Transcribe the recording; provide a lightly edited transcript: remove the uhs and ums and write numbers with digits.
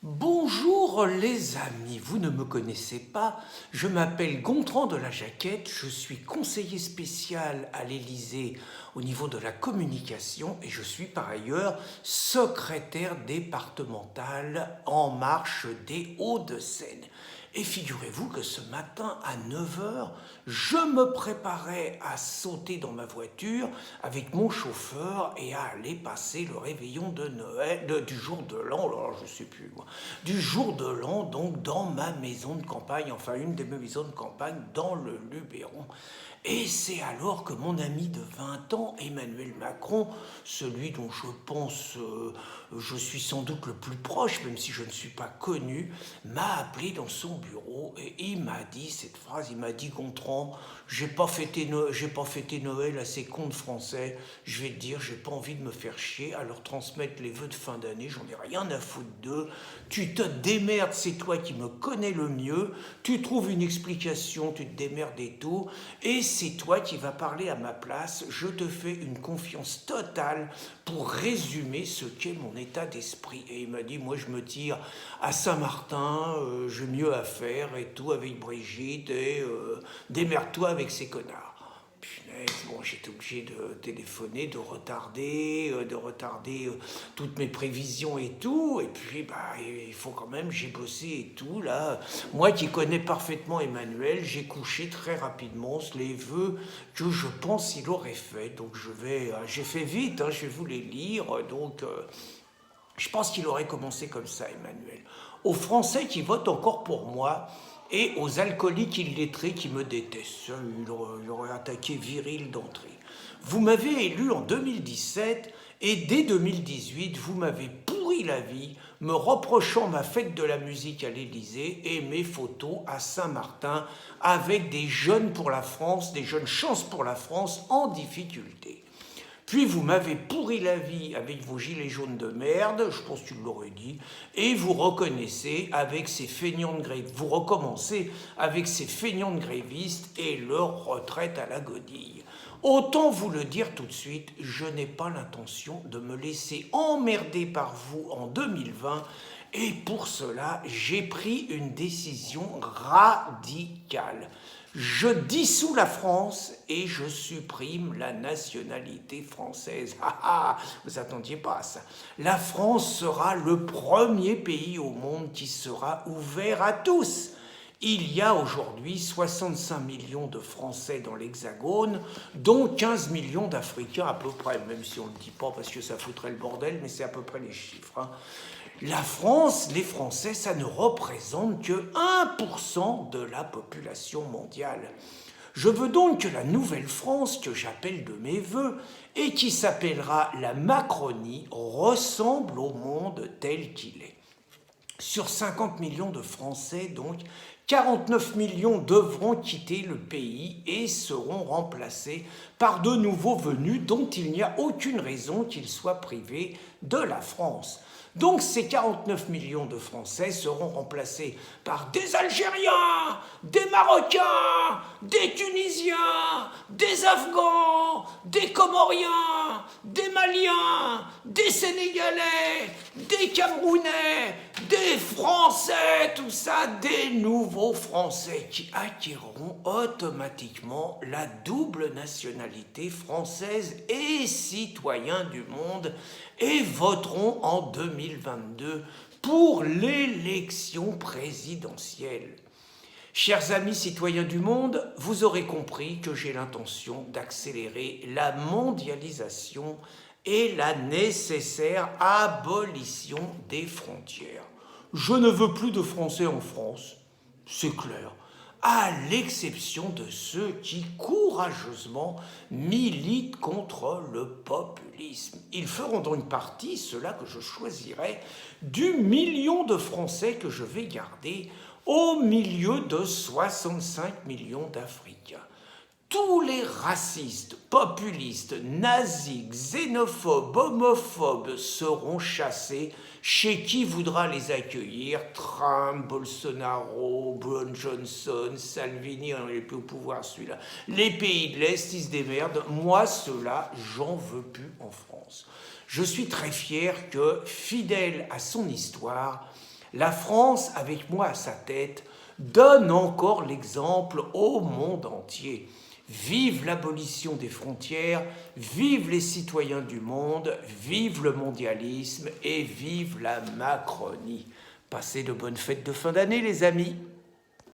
Bonjour les amis, vous ne me connaissez pas, je m'appelle Gontran de la Jaquette, je suis conseiller spécial à l'Élysée au niveau de la communication et je suis par ailleurs secrétaire départemental En Marche des Hauts-de-Seine. Et figurez-vous que ce matin à 9 heures, je me préparais à sauter dans ma voiture avec mon chauffeur et à aller passer le réveillon de Noël, du jour de l'an, alors je ne sais plus moi, du jour de l'an, donc dans ma maison de campagne, enfin une de mes maisons de campagne dans le Luberon. Et c'est alors que mon ami de 20 ans, Emmanuel Macron, celui dont je pense je suis sans doute le plus proche, même si je ne suis pas connu, m'a appelé dans son bureau et il m'a dit cette phrase, il m'a dit « Gontran, j'ai pas fêté Noël à ces contes français, je vais te dire, j'ai pas envie de me faire chier à leur transmettre les vœux de fin d'année, j'en ai rien à foutre d'eux, tu te démerdes, c'est toi qui me connais le mieux, tu trouves une explication, tu te démerdes et tout, et c'est toi qui vas parler à ma place, je te fais une confiance totale pour résumer ce qu'est mon état d'esprit. » Et il m'a dit, moi je me tire à Saint-Martin, j'ai mieux à faire et tout avec Brigitte, et démerde-toi avec ces connards. Punaise, bon, j'étais obligé de téléphoner, de retarder toutes mes prévisions et tout. Et puis, il faut quand même, j'ai bossé et tout, là. Moi qui connais parfaitement Emmanuel, j'ai couché très rapidement les vœux que je pense il aurait fait. Donc, j'ai fait vite, hein, je vais vous les lire. Donc, je pense qu'il aurait commencé comme ça, Emmanuel. Aux Français qui votent encore pour moi et aux alcooliques illettrés qui me détestent. Il aurait attaqué viril d'entrée. Vous m'avez élu en 2017 et dès 2018, vous m'avez pourri la vie, me reprochant ma fête de la musique à l'Élysée et mes photos à Saint-Martin avec des jeunes pour la France, des jeunes chances pour la France en difficulté. Puis vous m'avez pourri la vie avec vos gilets jaunes de merde, je pense que tu l'aurais dit, et vous reconnaissez avec ces feignants de grévistes, vous recommencez avec ces feignants de grévistes et leur retraite à la godille. Autant vous le dire tout de suite, je n'ai pas l'intention de me laisser emmerder par vous en 2020 et pour cela, j'ai pris une décision radicale. Je dissous la France et je supprime la nationalité française. Vous attendiez pas à ça. La France sera le premier pays au monde qui sera ouvert à tous. Il y a aujourd'hui 65 millions de Français dans l'Hexagone, dont 15 millions d'Africains à peu près, même si on ne le dit pas parce que ça foutrait le bordel, mais c'est à peu près les chiffres. La France, les Français, ça ne représente que 1% de la population mondiale. Je veux donc que la nouvelle France, que j'appelle de mes voeux, et qui s'appellera la Macronie, ressemble au monde tel qu'il est. Sur 50 millions de Français, donc, 49 millions devront quitter le pays et seront remplacés par de nouveaux venus dont il n'y a aucune raison qu'ils soient privés de la France. Donc ces 49 millions de Français seront remplacés par des Algériens, des Marocains, des Tunisiens, des Afghans, des Comoriens, des Maliens, des Sénégalais, des Camerounais, des Français, tout ça, des nouveaux Français qui acquerront automatiquement la double nationalité française et citoyens du monde et voteront en 2022 pour l'élection présidentielle. Chers amis citoyens du monde, vous aurez compris que j'ai l'intention d'accélérer la mondialisation et la nécessaire abolition des frontières. Je ne veux plus de Français en France, c'est clair, à l'exception de ceux qui courageusement militent contre le populisme. Ils feront donc partie, ceux-là que je choisirai, du million de Français que je vais garder au milieu de 65 millions d'Africains. Tous les racistes, populistes, nazis, xénophobes, homophobes seront chassés chez qui voudra les accueillir. Trump, Bolsonaro, Boris Johnson, Salvini, on n'est plus au pouvoir celui-là. Les pays de l'Est, ils se démerdent. Moi, ceux-là, j'en veux plus en France. Je suis très fier que, fidèle à son histoire, La France, avec moi à sa tête, donne encore l'exemple au monde entier. Vive l'abolition des frontières, vive les citoyens du monde, vive le mondialisme et vive la Macronie. Passez de bonnes fêtes de fin d'année, les amis.